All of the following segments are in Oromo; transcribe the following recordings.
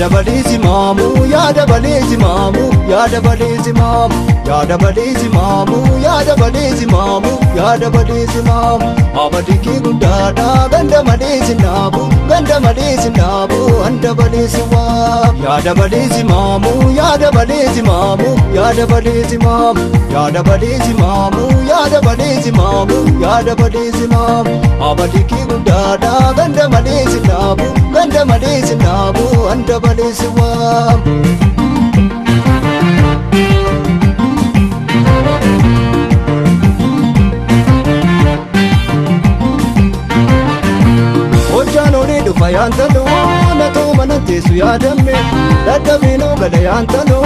badee zimaamu yaada badee zimaamu yaada badee zimaamu yaada badee zimaamu yaada badee zimaamu yaada badee zimaamu abadii guddaadha ganda malee sinaabu ganda malee sinaabu anda badee siwaa yaada badee zimaamu yaada badee zimaamu yaada badee zimaamu yaada badee zimaamu yaada badee zimaamu yaada badee zimaamu abadii guddaadha ganda malee sinaabu ganda malee sinaabu anda badee siwaa Yantalo nato manatesu yadame dadabino gada yantalo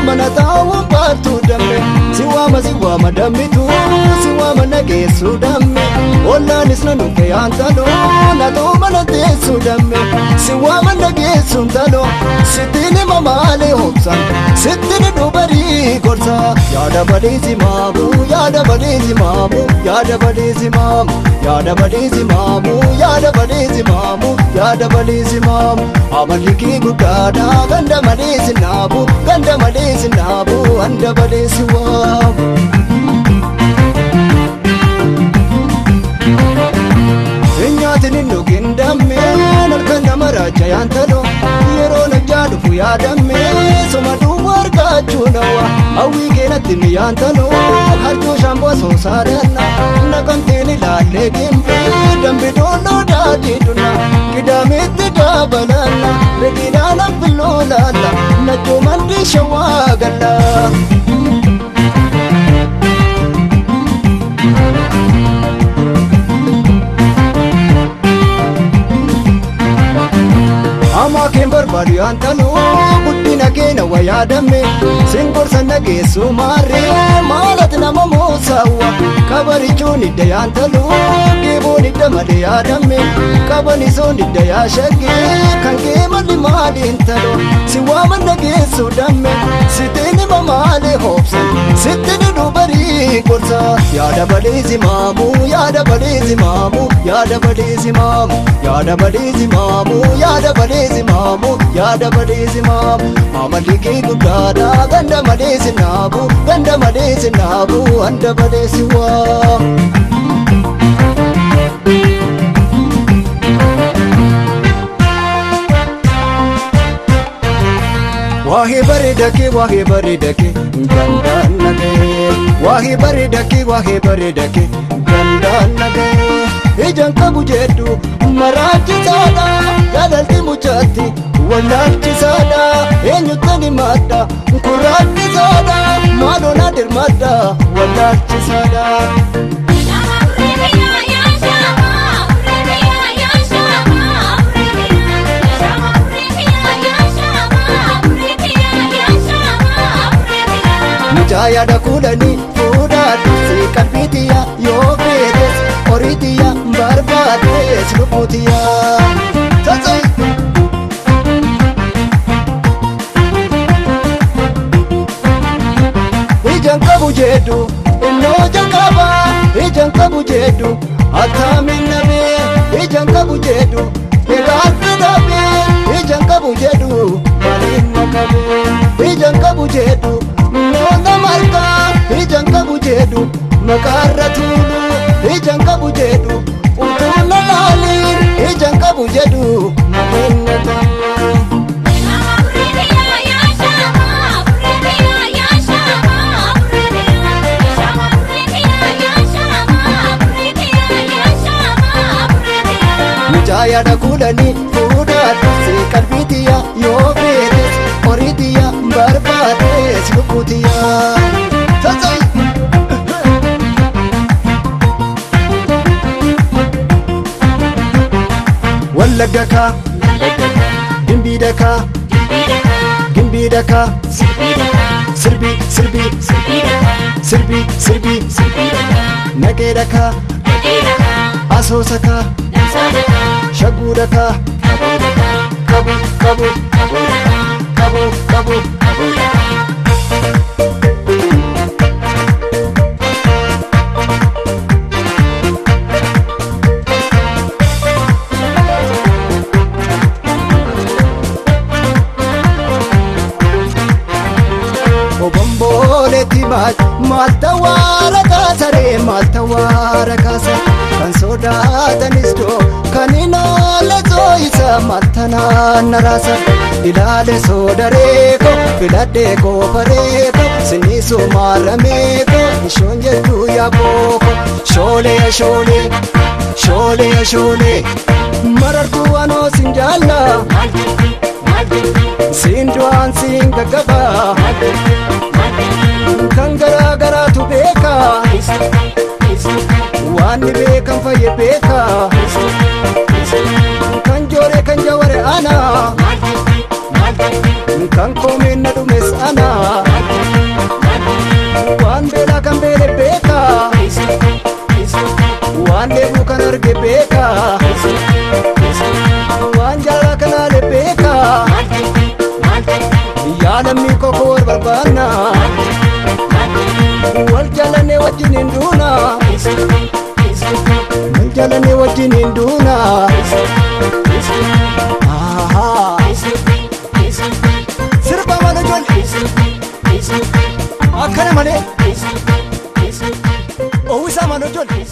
manatawu partu dame siwa madamitu siwa managesu dame ollanis nanuke yantalo nato manatesu dame siwa managesu talo sitini mamale hopsan sitini dubari gorsa yada badezi mamu yada badezi mamu yada badezi mamu yada badezi mamu yada badezi mamu yaada badee zimaamu amaliki guddaadha ganda malee sinaabu ganda malee sinaabu anda badee siwaamu Nyaatiin dhugin dammeen halkan nama raacha yaantalo yeroo najjaa dhufu yaadammee soma duwwa argachuu nawa hawwii keenatti mi yaantalo harjoo shaamboo soosaadhanna naqamteen ilaallee gimbee dambi doonoo daadhiidhuna qidaameetti daabalanna reqidaan affilloo laalla najjoo mandii shawaa galla Amaken barbadu yantalo guddina keena wayaadame singorsa nageessu maarre maalat nama moosawa kabarichuun idda yantalo geeboon idda male yaadame kabanisoon idda yaashagge kan kee malli maaliin talo si waaman nageessu damme siteeni mamaale hoobsan sittini dubarii gorsa yaada badee zimaamu yaada badee zimaamu yaada badee zimaamu yaada badee zimaamu yaada badee zimaamu yaada badee zimaamu amaliki guddaadha ganda malee sinaabu ganda malee sinaabu anda badee siwaa Wahi bareedake gandaan nagee wahi bareedake gandaan nagee ijaan qabu jedhu maraachisaadha jaalalti muchaatti wallaalchisaadha eenyuttani maadha kuraachisaadha maaloon adirmaadha wallaalchisaadha Jaya kudani fudhadhu si qalbiitiya yoo feetes horiitiya barbaadees lubbuutiya Tatsai Ijaan qabu jedhu innoo jalqaba ijaan qabu jedhu attamiin nabee ijaan qabu jedhu egaatti dhabee ijaan qabu jedhu maaliin makabee ijaan qabu jedhu Nona marka ijaan qabu jedhu maqaarra tuulu ijaan qabu jedhu utuuna laaliin ijaan qabu jedhu nameennata Mucaayadha kudhanii fuudhadhu si qalbiitiya yoo feetes horiitiya barbaadees lubbuutiya Tatsai Wallagga Gimbiidha sirbi Naqeedha Asoosa Shaguudha Qabu maltawaara kaasaree maltawaara kaasa kan sodaatanis doo kan inaale sooyisa maltanaan raasa ilaale soodareeko filadhee koofareeko sinisuu maarameeko ishoon jedhu yaabooko shoolee shoolee shoolee shoolee marartuu anoo sin jaalla siin du'aan siin gaggabaa kan garaa garaatu beeka waan ni beekan fayye beeka kan joore kan jaware ana kan koomeen na dhumes ana waan beelaa kan beele beeka waan dheebuu kan arge beeka waan jaalala kan haale beeka yaadamii koko wal barbaanna wal jaalane wajjin hin duuna wal jaalane wajjin hin duuna sirba mana ijoollee akkana malee owwisaa mana ijoollee